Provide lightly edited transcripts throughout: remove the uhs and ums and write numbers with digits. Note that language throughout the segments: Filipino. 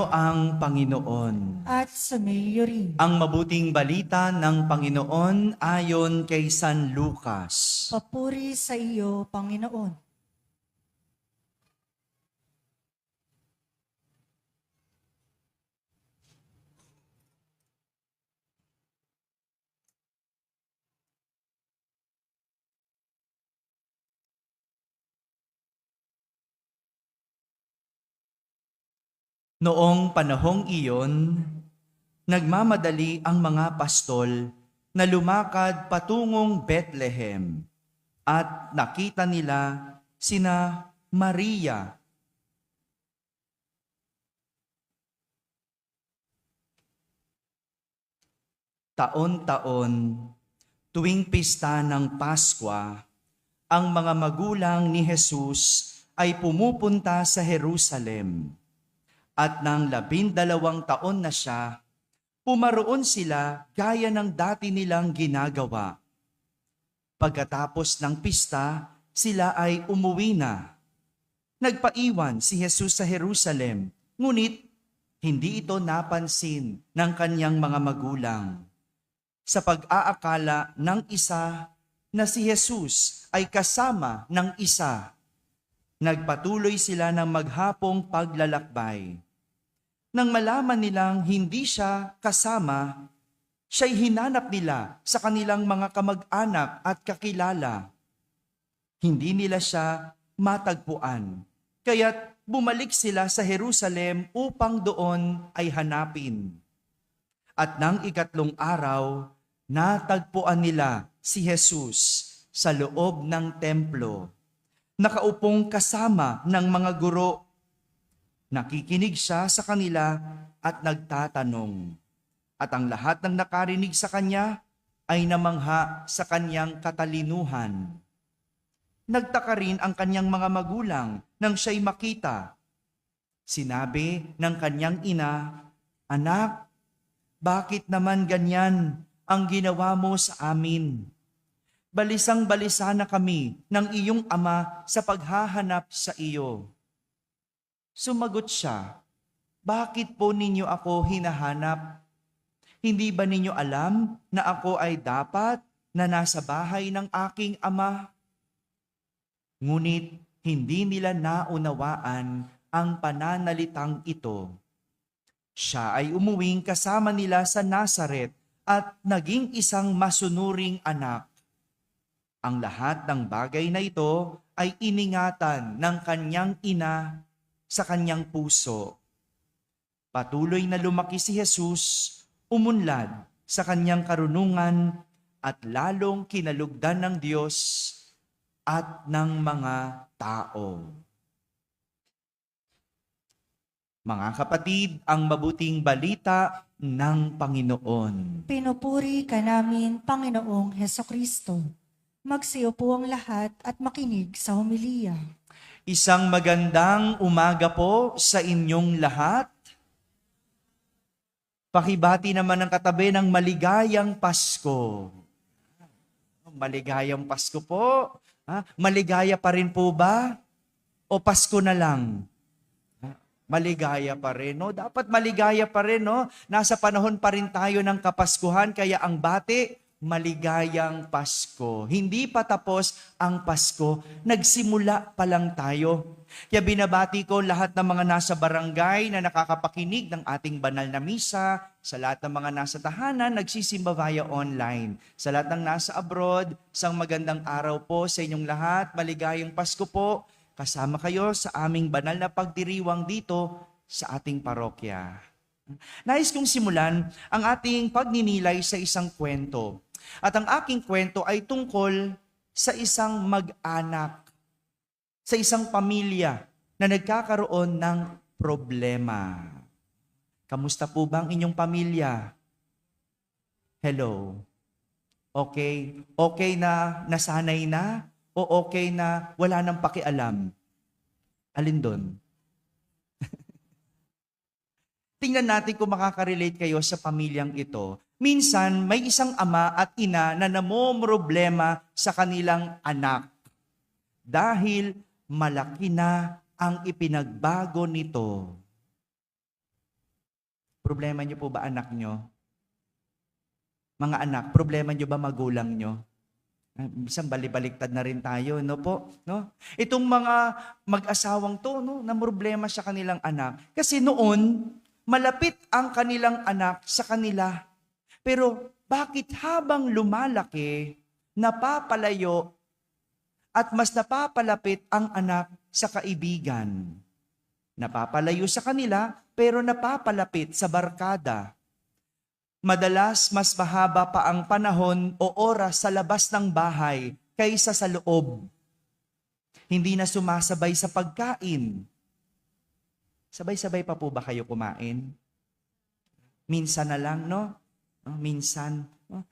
Sumainyo ang Panginoon. At sumayo rin. Ang mabuting balita ng Panginoon ayon kay San Lucas. Papuri sa iyo, Panginoon. Noong panahong iyon, nagmamadali ang mga pastol na lumakad patungong Bethlehem at nakita nila sina Maria, taon-taon, tuwing pista ng Paskwa, ang mga magulang ni Jesus ay pumupunta sa Jerusalem. At nang 12 taon na siya, pumaroon sila gaya ng dati nilang ginagawa. Pagkatapos ng pista, sila ay umuwi na. Nagpaiwan si Jesus sa Jerusalem, ngunit hindi ito napansin ng kanyang mga magulang. Sa pag-aakala ng isa na si Jesus ay kasama ng isa, nagpatuloy sila ng maghapong paglalakbay. Nang malaman nilang hindi siya kasama, siya'y hinanap nila sa kanilang mga kamag-anak at kakilala. Hindi nila siya matagpuan, kaya't bumalik sila sa Jerusalem upang doon ay hanapin. At nang 3 araw, natagpuan nila si Jesus sa loob ng templo, nakaupong kasama ng mga guro. Nakikinig siya sa kanila at nagtatanong. At ang lahat ng nakarinig sa kanya ay namangha sa kanyang katalinuhan. Nagtaka rin ang kanyang mga magulang nang siya'y makita. Sinabi ng kanyang ina, "Anak, bakit naman ganyan ang ginawa mo sa amin? Balisang-balisa na kami ng iyong ama sa paghahanap sa iyo." Sumagot siya, "Bakit po ninyo ako hinahanap? Hindi ba ninyo alam na ako ay dapat na nasa bahay ng aking ama?" Ngunit hindi nila naunawaan ang pananalitang ito. Siya ay umuwing kasama nila sa Nazaret at naging isang masunuring anak. Ang lahat ng bagay na ito ay iningatan ng kanyang ina sa kanyang puso. Patuloy na lumaki si Jesus, umunlad sa kanyang karunungan at lalong kinalugdan ng Diyos at ng mga tao. Mga kapatid, ang mabuting balita ng Panginoon. Pinupuri ka namin, Panginoong Hesukristo. Magsiyo po ang lahat at makinig sa homilya. Isang magandang umaga po sa inyong lahat. Pakibati naman ang katabi ng maligayang Pasko. Maligayang Pasko po. Maligaya pa rin po ba? O Pasko na lang? Maligaya pa rin, no? Dapat maligaya pa rin, no? Nasa panahon pa rin tayo ng Kapaskuhan, kaya ang bati, maligayang Pasko. Hindi pa tapos ang Pasko, nagsimula pa lang tayo. Kaya binabati ko lahat ng mga nasa barangay na nakakapakinig ng ating banal na misa, sa lahat ng mga nasa tahanan, nagsisimba via online. Sa lahat ng nasa abroad, isang magandang araw po sa inyong lahat, maligayang Pasko po. Kasama kayo sa aming banal na pagdiriwang dito sa ating parokya. Nais kong simulan ang ating pagninilay sa isang kwento. At ang aking kwento ay tungkol sa isang mag-anak, sa isang pamilya na nagkakaroon ng problema. Kamusta po ba ang inyong pamilya? Hello? Okay? Okay na nasanay na? O okay na wala nang pakialam? Alin doon? Tingnan natin kung makaka-relate kayo sa pamilyang ito. Minsan, may isang ama at ina na namomroblema sa kanilang anak dahil malaki na ang ipinagbago nito. Problema niyo po ba anak niyo? Mga anak, problema niyo ba magulang niyo? Minsan balibaliktad na rin tayo, no po? No? Itong mga mag-asawang to, no, na problema sa kanilang anak. Kasi noon, malapit ang kanilang anak sa kanila. Pero bakit habang lumalaki, napapalayo at mas napapalapit ang anak sa kaibigan? Napapalayo sa kanila, pero napapalapit sa barkada. Madalas, mas mahaba pa ang panahon o oras sa labas ng bahay kaysa sa loob. Hindi na sumasabay sa pagkain. Sabay-sabay pa po ba kayo kumain? Minsan na lang, no? Minsan. No?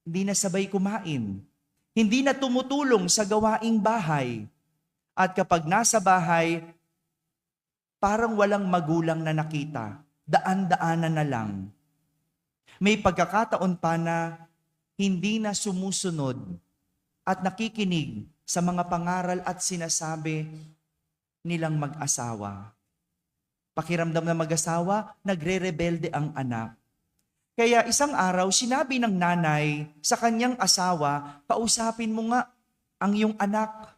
Hindi na sabay kumain. Hindi na tumutulong sa gawaing bahay. At kapag nasa bahay, parang walang magulang na nakita. Daan-daanan na lang. May pagkakataon pa na hindi na sumusunod at nakikinig sa mga pangaral at sinasabi nilang mag-asawa. Pakiramdam na mag-asawa, nagre-rebelde ang anak. Kaya isang araw, sinabi ng nanay sa kanyang asawa, kausapin mo nga ang iyong anak.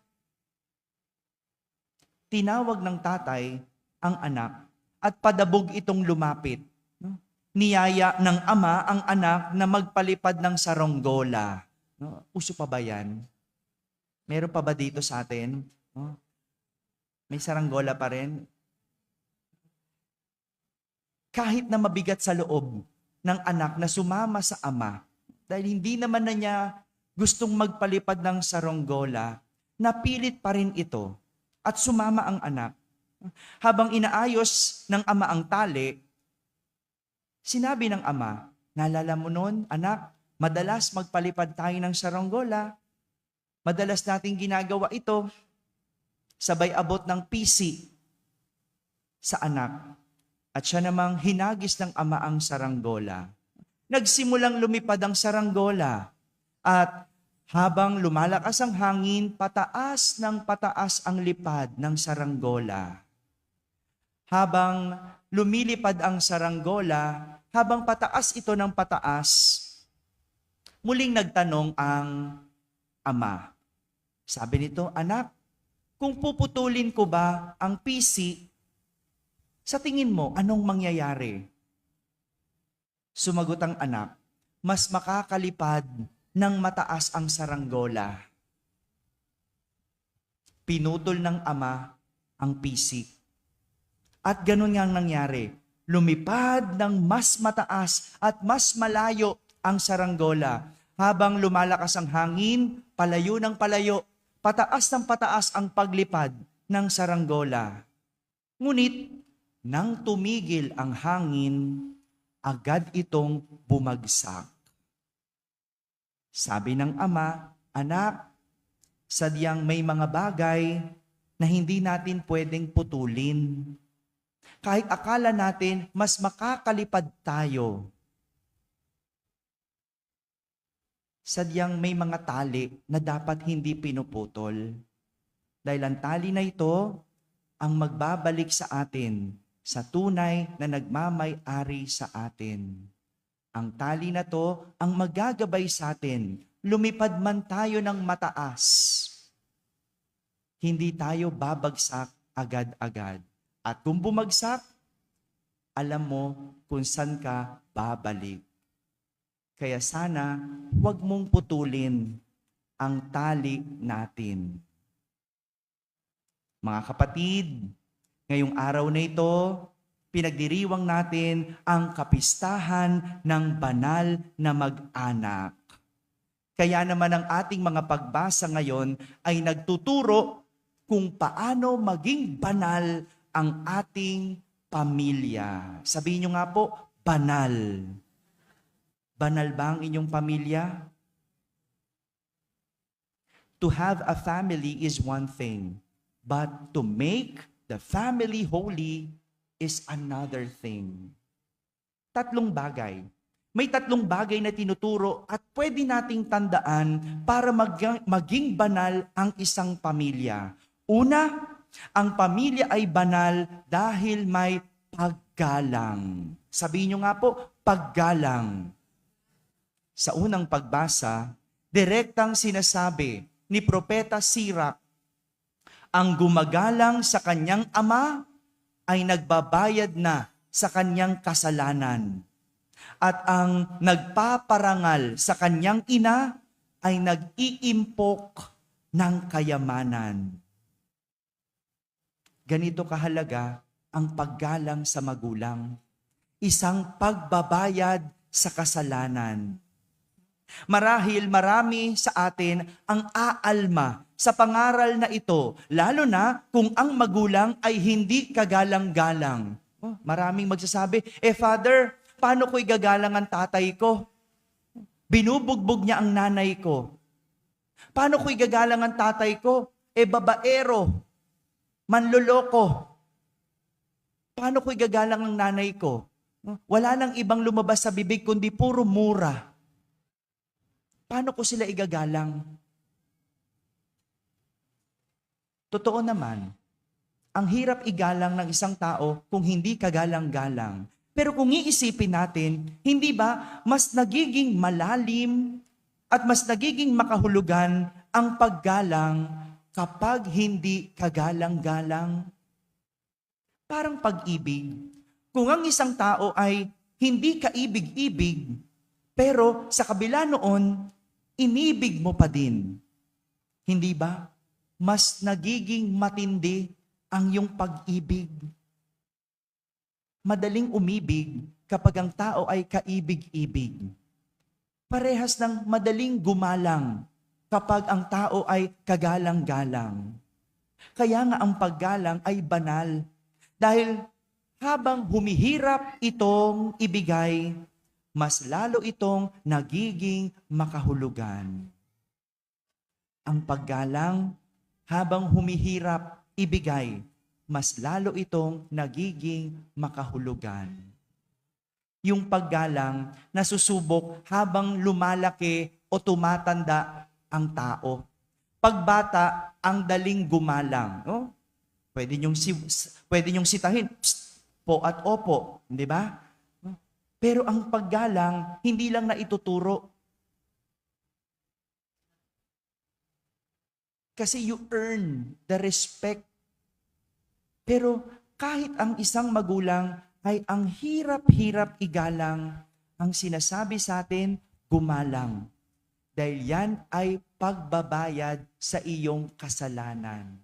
Tinawag ng tatay ang anak at padabog itong lumapit. Niyaya ng ama ang anak na magpalipad ng saronggola. No? Uso pa ba yan? Meron pa ba dito sa atin? No? May saranggola pa rin? Kahit na mabigat sa loob ng anak na sumama sa ama, dahil hindi naman na niya gustong magpalipad ng saronggola, napilit pa rin ito at sumama ang anak. Habang inaayos ng ama ang tali, sinabi ng ama, naalala mo noon, anak, madalas magpalipad tayo ng saronggola. Madalas nating ginagawa ito. Sabay abot ng pisi sa anak. At siya namang hinagis ng ama ang saranggola. Nagsimulang lumipad ang saranggola. At habang lumalakas ang hangin, pataas ng pataas ang lipad ng saranggola. Habang lumilipad ang saranggola, habang pataas ito ng pataas, muling nagtanong ang ama. Sabi nito, anak, kung puputulin ko ba ang pisi, sa tingin mo, anong mangyayari? Sumagot ang anak, mas makakalipad ng mataas ang saranggola. Pinutol ng ama ang pisi. At ganun nga ang nangyari. Lumipad ng mas mataas at mas malayo ang saranggola. Habang lumalakas ang hangin, palayo ng palayo, pataas ng pataas ang paglipad ng saranggola. Ngunit, nang tumigil ang hangin, agad itong bumagsak. Sabi ng ama, anak, sadyang may mga bagay na hindi natin pwedeng putulin. Kahit akala natin, mas makakalipad tayo. Sadyang may mga tali na dapat hindi pinuputol. Dahil ang tali na ito ang magbabalik sa atin sa tunay na nagmamay-ari sa atin. Ang tali na to ang magagabay sa atin. Lumipad man tayo ng mataas. Hindi tayo babagsak agad-agad. At kung bumagsak, alam mo kung saan ka babalik. Kaya sana, huwag mong putulin ang tali natin. Mga kapatid, ngayong araw na ito, pinagdiriwang natin ang kapistahan ng banal na mag-anak. Kaya naman ang ating mga pagbasa ngayon ay nagtuturo kung paano maging banal ang ating pamilya. Sabihin nyo nga po, banal. Banal ba ang inyong pamilya? To have a family is one thing, but to make the family holy is another thing. Tatlong bagay. May tatlong bagay na tinuturo at pwede nating tandaan para maging banal ang isang pamilya. Una, ang pamilya ay banal dahil may paggalang. Sabihin nyo nga po, paggalang. Sa unang pagbasa, direktang sinasabi ni Propeta Sirach, ang gumagalang sa kanyang ama ay nagbabayad na sa kanyang kasalanan. At ang nagpaparangal sa kanyang ina ay nag-iimpok ng kayamanan. Ganito kahalaga ang paggalang sa magulang. Isang pagbabayad sa kasalanan. Marahil marami sa atin ang aalma sa pangaral na ito, lalo na kung ang magulang ay hindi kagalang-galang. Maraming magsasabi, Father, paano ko igagalang ang tatay ko? Binubugbog niya ang nanay ko. Paano ko igagalang ang tatay ko? Babaero, manloloko. Paano ko igagalang ang nanay ko? Wala nang ibang lumabas sa bibig kundi puro mura. Paano ko sila igagalang? Totoo naman, ang hirap igalang ng isang tao kung hindi kagalang-galang. Pero kung iisipin natin, hindi ba mas nagiging malalim at mas nagiging makahulugan ang paggalang kapag hindi kagalang-galang? Parang pag-ibig. Kung ang isang tao ay hindi kaibig-ibig, pero sa kabila noon, inibig mo pa din. Hindi ba? Mas nagiging matindi ang iyong pag-ibig. Madaling umibig kapag ang tao ay kaibig-ibig. Parehas ng madaling gumalang kapag ang tao ay kagalang-galang. Kaya nga ang paggalang ay banal. Dahil habang humihirap itong ibigay, mas lalo itong nagiging makahulugan. Ang paggalang, habang humihirap ibigay, mas lalo itong nagiging makahulugan. Yung paggalang, nasusubok habang lumalaki o tumatanda ang tao. Pagbata, ang daling gumalang. Oh? Pwede niyong sitahin, psst, po at opo, di ba? Pero ang paggalang, hindi lang na ituturo. Kasi you earn the respect. Pero kahit ang isang magulang ay ang hirap-hirap igalang, ang sinasabi sa atin, gumalang. Dahil yan ay pagbabayad sa iyong kasalanan.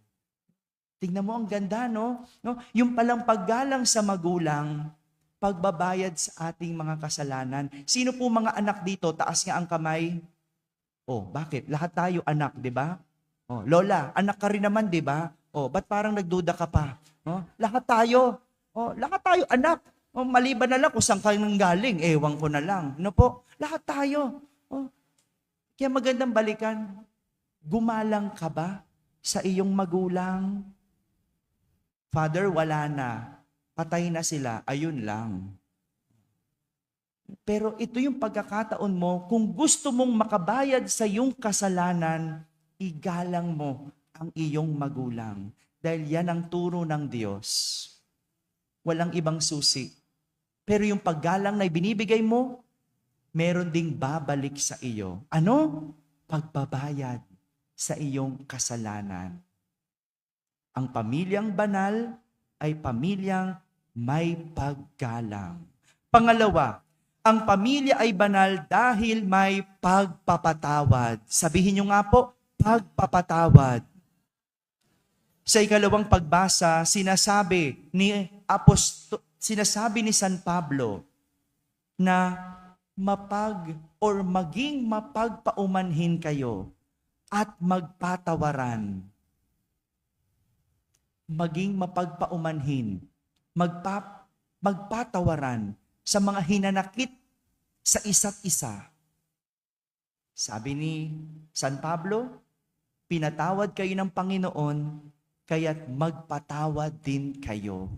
Tingnan mo, ang ganda, no? Yung palang paggalang sa magulang, pagbabayad sa ating mga kasalanan. Sino po mga anak dito? Taas nga ang kamay. Oh, bakit? Lahat tayo anak, di ba? Oh, Lola, anak ka rin naman, di ba? Oh, ba't parang nagduda ka pa? Oh, lahat tayo. Oh, lahat tayo anak. Oh, maliban na lang kung saan ka nang galing, ewan ko na lang. Ano po? Lahat tayo. Oh, kaya magandang balikan. Gumalang ka ba sa iyong magulang? Father, wala na. Patay na sila. Ayun lang. Pero ito yung pagkakataon mo, kung gusto mong makabayad sa iyong kasalanan, igalang mo ang iyong magulang. Dahil yan ang turo ng Diyos. Walang ibang susi. Pero yung paggalang na ibinibigay mo, meron ding babalik sa iyo. Ano? Pagbabayad sa iyong kasalanan. Ang pamilyang banal ay pamilyang may paggalang. Pangalawa, ang pamilya ay banal dahil may pagpapatawad. Sabihin nyo nga po, pagpapatawad. Sa ikalawang pagbasa, sinasabi ni San Pablo na maging mapagpaumanhin kayo at magpatawaran. Maging mapagpaumanhin, magpatawaran sa mga hinanakit sa isa't isa. Sabi ni San Pablo, pinatawad kayo ng Panginoon, kaya't magpatawad din kayo.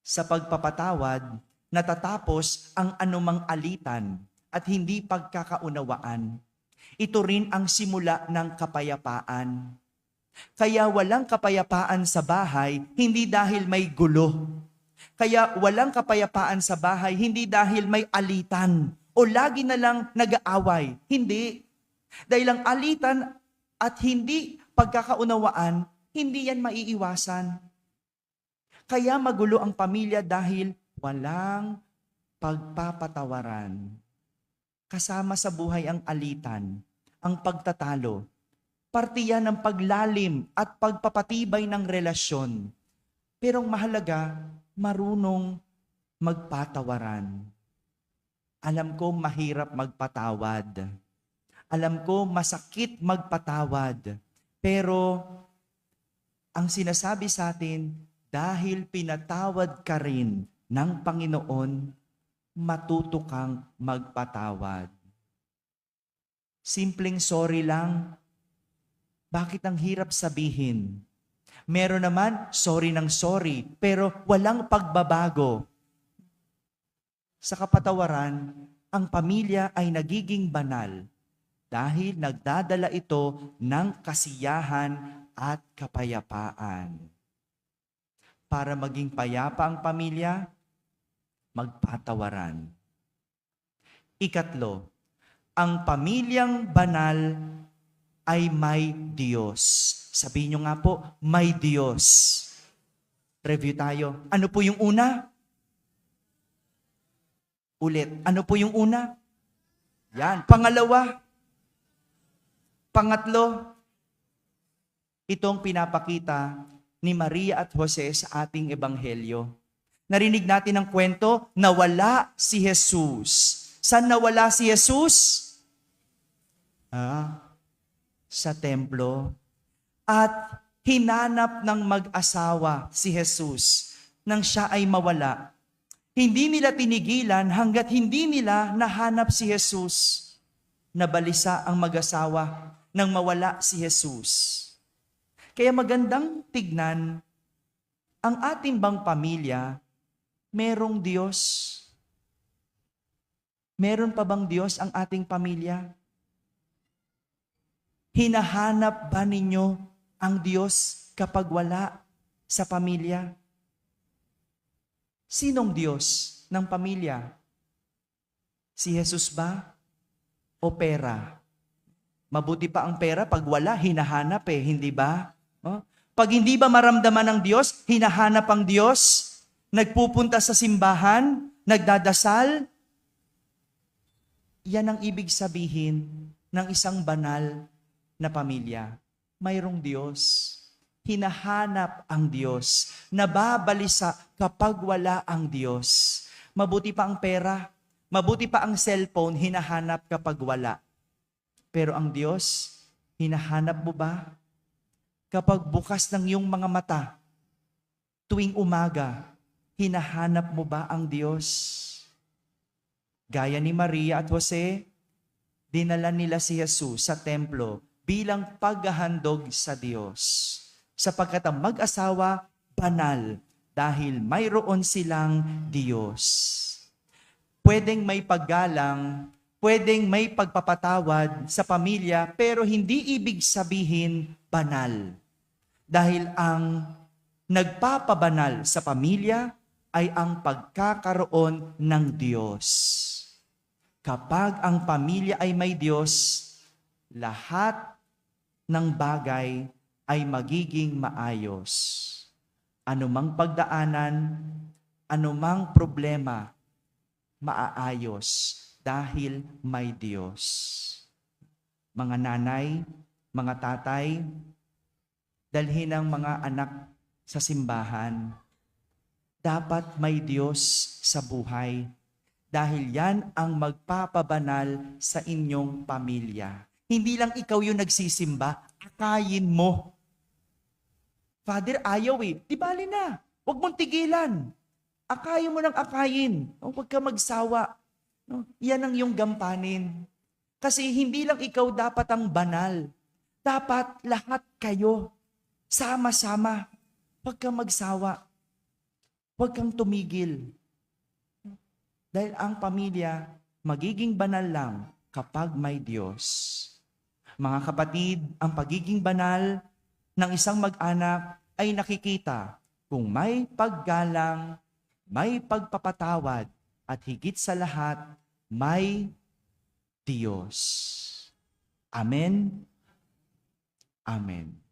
Sa pagpapatawad, natatapos ang anumang alitan at hindi pagkakaunawaan. Ito rin ang simula ng kapayapaan. Kaya walang kapayapaan sa bahay, hindi dahil may gulo. Kaya walang kapayapaan sa bahay, hindi dahil may alitan o lagi na lang nag-aaway. Hindi. Dahil ang alitan at hindi pagkakaunawaan, hindi yan maiiwasan. Kaya magulo ang pamilya dahil walang pagpapatawaran. Kasama sa buhay ang alitan, ang pagtatalo. Parte yan ng paglalim at pagpapatibay ng relasyon. Pero ang mahalaga, marunong magpatawaran. Alam ko mahirap magpatawad. Alam ko masakit magpatawad. Pero ang sinasabi sa atin, dahil pinatawad ka rin ng Panginoon, matuto kang magpatawad. Simpleng sorry lang. Bakit ang hirap sabihin? Meron naman, sorry ng sorry, pero walang pagbabago. Sa kapatawaran, ang pamilya ay nagiging banal dahil nagdadala ito ng kasiyahan at kapayapaan. Para maging payapa ang pamilya, magpatawaran. Ikatlo, ang pamilyang banal ay may Diyos. Sabihin nyo nga po, may Diyos. Review tayo. Ano po yung una? Ulit. Ano po yung una? Yan. Pangalawa. Pangatlo. Itong pinapakita ni Maria at Jose sa ating ebanghelyo. Narinig natin ang kwento, nawala si Jesus. Saan nawala si Jesus? Sa templo. At hinanap ng mag-asawa si Jesus nang siya ay mawala. Hindi nila tinigilan hanggat hindi nila nahanap si Jesus. Nabalisa ang mag-asawa nang mawala si Jesus. Kaya magandang tignan, ang ating bang pamilya, merong Diyos? Meron pa bang Diyos ang ating pamilya? Hinahanap ba ninyo ang Diyos kapag wala sa pamilya? Sinong Diyos ng pamilya? Si Jesus ba? O pera? Mabuti pa ang pera pag wala, hinahanap hindi ba? Pag hindi ba maramdaman ng Diyos, hinahanap ang Diyos? Nagpupunta sa simbahan? Nagdadasal? Yan ang ibig sabihin ng isang banal na pamilya. Mayroong Diyos. Hinahanap ang Diyos. Nababalisa kapag wala ang Diyos. Mabuti pa ang pera. Mabuti pa ang cellphone, hinahanap kapag wala. Pero ang Diyos, hinahanap mo ba? Kapag bukas ng iyong mga mata, tuwing umaga, hinahanap mo ba ang Diyos? Gaya ni Maria at Jose, dinala nila si Jesus sa templo bilang paghahandog sa Diyos. Sapagkat ang mag-asawa, banal, dahil mayroon silang Diyos. Pwedeng may paggalang, pwedeng may pagpapatawad sa pamilya, pero hindi ibig sabihin banal. Dahil ang nagpapabanal sa pamilya ay ang pagkakaroon ng Diyos. Kapag ang pamilya ay may Diyos, lahat ng bagay ay magiging maayos. Anumang pagdaanan, anumang problema, maaayos dahil may Diyos. Mga nanay, mga tatay, dalhin ang mga anak sa simbahan. Dapat may Diyos sa buhay dahil yan ang magpapabanal sa inyong pamilya. Hindi lang ikaw yung nagsisimba, akayin mo. Father, ayaw Di bali na. Huwag mong tigilan. Akayin mo ng akayin. Huwag ka magsawa. Yan ang iyong gampanin. Kasi hindi lang ikaw dapat ang banal. Dapat lahat kayo. Sama-sama. Huwag kang magsawa. Huwag kang tumigil. Dahil ang pamilya, magiging banal lang kapag may Diyos. Mga kapatid, ang pagiging banal ng isang mag-anak ay nakikita kung may paggalang, may pagpapatawad, at higit sa lahat, may Diyos. Amen. Amen.